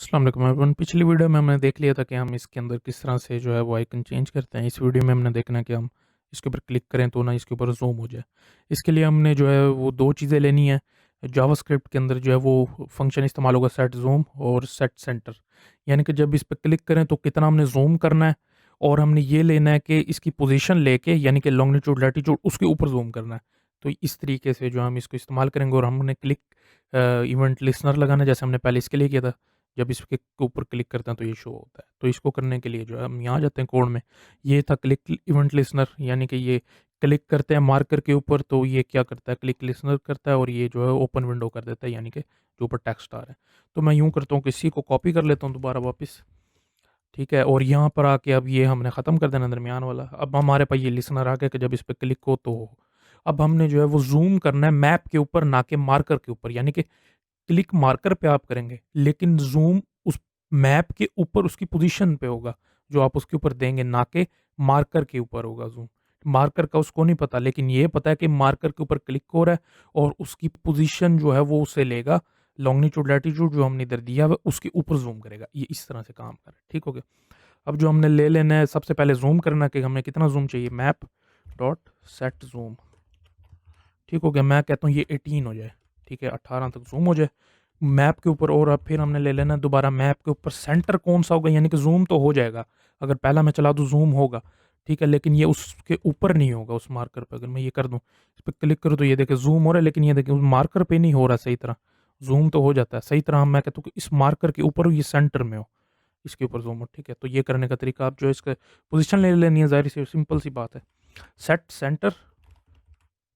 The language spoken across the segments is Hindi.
अस्सलाम वालेकुम एवरीवन। पिछली वीडियो में हमने देख लिया था कि हम इसके अंदर किस तरह से जो है वो आइकन चेंज करते हैं। इस वीडियो में हमने देखना है कि हम इसके ऊपर क्लिक करें तो ना इसके ऊपर ज़ूम हो जाए। इसके लिए हमने जो है वो दो चीज़ें लेनी है। जावास्क्रिप्ट के अंदर जो है वो फंक्शन इस्तेमाल होगा सेट ज़ूम और सेट सेंटर। यानी कि जब इस पर क्लिक करें तो कितना हमने ज़ूम करना है, और हमने ये लेना है कि इसकी पोजीशन लेके यानी कि लॉन्गिट्यूड लैटिट्यूड उसके ऊपर ज़ूम करना है। तो इस तरीके से जो हम इसको इस्तेमाल करेंगे, और हमने क्लिक इवेंट लिसनर लगाना है जैसे हमने पहले इसके लिए किया था। जब इसके ऊपर क्लिक करते हैं तो ये शो होता है। तो इसको करने के लिए जो है हम यहाँ जाते हैं कोड में। ये था क्लिक इवेंट लिसनर, यानी कि ये क्लिक करते हैं मार्कर के ऊपर तो ये क्या करता है, क्लिक लिसनर करता है और ये जो है ओपन विंडो कर देता है, यानी कि जो ऊपर टेक्स्ट आ रहा है। तो मैं यूँ करता हूँ कि इसी को कॉपी कर लेता हूँ दोबारा वापस। ठीक है, और यहाँ पर आके अब ये हमने ख़त्म कर देना दरमियान वाला। अब हमारे पास ये लिसनर आ गया कि जब इस पर क्लिक हो तो हो। अब हमने जो है वो जूम करना है मैप के ऊपर, ना कि मार्कर के ऊपर। यानी कि क्लिक मार्कर पे आप करेंगे, लेकिन ज़ूम उस मैप के ऊपर उसकी पोज़ीशन पे होगा, जो आप उसके ऊपर देंगे, ना कि मार्कर के ऊपर होगा ज़ूम। मार्कर का उसको नहीं पता, लेकिन ये पता है कि मार्कर के ऊपर क्लिक हो रहा है और उसकी पोज़ीशन जो है वो उसे लेगा, लॉन्गिट्यूड लैटिट्यूड जो हमने इधर दिया हुआ है उसके ऊपर ज़ूम करेगा। ये इस तरह से काम कर रहा है, ठीक हो गया? अब जो हमने ले लेना है, सबसे पहले ज़ूम करना है कि हमें कितना ज़ूम चाहिए, मैप डॉट सेट ज़ूम। ठीक हो गया? मैं कहता हूँ ये 18 हो जाए, ठीक है? 18 तक ज़ूम हो जाए मैप के ऊपर। और अब फिर हमने ले लेना है दोबारा मैप के ऊपर सेंटर कौन-सा होगा, यानी कि ज़ूम तो हो जाएगा, अगर पहला मैं चला दूँ ज़ूम होगा, ठीक है? लेकिन ये उसके ऊपर नहीं होगा उस मार्कर पे। अगर मैं ये कर दूँ, इस पे क्लिक करूँ तो ये देखिए ज़ूम हो रहा है, लेकिन ये देखिए उस मार्कर पे नहीं हो रहा सही तरह। ज़ूम तो हो जाता है सही तरह, मैं कहता हूँ कि इस मार्कर के ऊपर हो, ये सेंटर में हो, इसके ऊपर ज़ूम हो, ठीक है? तो ये करने का तरीका, आप जो है इसका पोज़ीशन ले लेनी है, ज़ाहिर-सी सिंपल सी बात है। सेट सेंटर,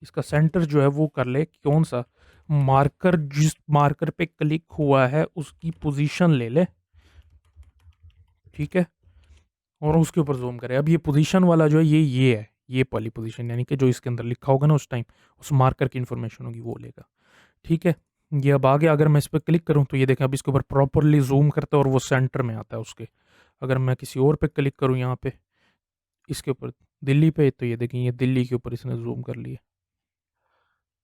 इसका सेंटर जो है वो कर ले कौन-सा, मार्कर जिस मार्कर पे क्लिक हुआ है उसकी पोज़ीशन ले ले, ठीक है? और उसके ऊपर ज़ूम करे। अब ये पोज़ीशन वाला जो है ये है, ये वाली पोज़ीशन, यानी कि जो इसके अंदर लिखा होगा ना उस टाइम, उस मार्कर की इन्फॉर्मेशन होगी वो लेगा, ठीक है? ये अब आ गया। अगर मैं इस पे क्लिक करूँ तो ये देखें अब इसके ऊपर प्रॉपर्ली ज़ूम करता है और वो सेंटर में आता है उसके। अगर मैं किसी और पे क्लिक करूँ यहाँ पे, इसके ऊपर दिल्ली पे, तो ये देखें ये दिल्ली के ऊपर इसने ज़ूम कर लिया।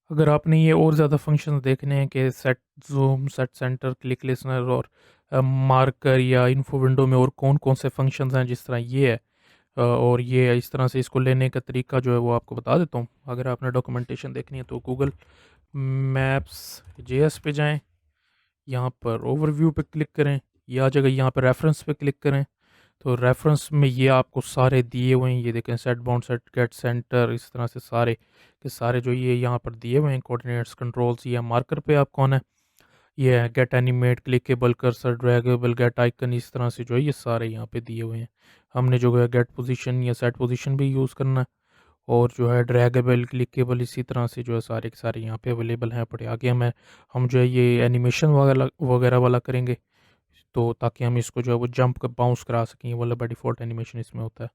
अगर आपने ये और ज़्यादा फंक्शंस देखने हैं कि set zoom, set centre, click listener और मार्कर या इन्फो विंडो में और कौन-कौन से फंक्शंस हैं जिस तरह ये है, और ये है, इस तरह से इसको लेने का तरीका जो है वो आपको बता देता हूँ। अगर आपने डॉक्यूमेंटेशन देखनी है तो गूगल मैप्स जेएस पे जाएँ, यहाँ पर ओवरव्यू पे क्लिक करें, ये आ जाएगा। यहाँ पे रेफरेंस पे क्लिक करें तो रेफरेंस में ये आपको सारे दिए हुए हैं। ये देखें set bound, set get centre, इस तरह से सारे के सारे जो ये यहाँ पर दिए हुए हैं कोऑर्डिनेट्स, कंट्रोल्स। ये मार्कर पे आप कौन है, ये है get animate, clickable, cursor, draggable, get icon, इस तरह से जो है ये सारे यहाँ पे दिए हुए हैं। हमने जो है गेट पोजीशन या सेट पोजीशन भी यूज़ करना है, और जो है ड्रैगेबल, क्लिकेबल, इसी तरह से जो है सारे के सारे यहाँ पे अवेलेबल हैं पड़े। आगे हम जो है ये एनिमेशन वगैरह वगैरह वाला करेंगे, तो ताकि हम इसको जो है वो जंप कर बाउंस करा सकें। ये वाला बाय डिफ़ॉल्ट एनिमेशन इसमें होता है,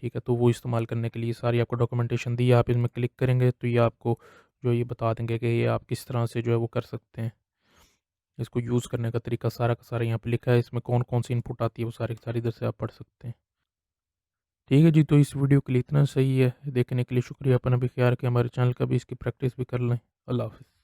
ठीक है? तो वो इस्तेमाल करने के लिए सारी आपको डॉक्यूमेंटेशन दी है। आप इसमें क्लिक करेंगे तो ये आपको जो है ये बता देंगे कि ये आप किस तरह से जो है वो कर सकते हैं। इसको यूज़ करने का तरीका सारा का सारा यहाँ पे लिखा है। इसमें कौन-कौन सी इनपुट आती है वो सारी की सारी इधर से आप पढ़ सकते हैं। ठीक है जी, तो इस वीडियो के लिए इतना सही है। देखने के लिए शुक्रिया। अपना भी ख्याल रखें, हमारे चैनल का भी इसकी प्रैक्टिस भी कर लें। अल्लाह हाफ़िज़।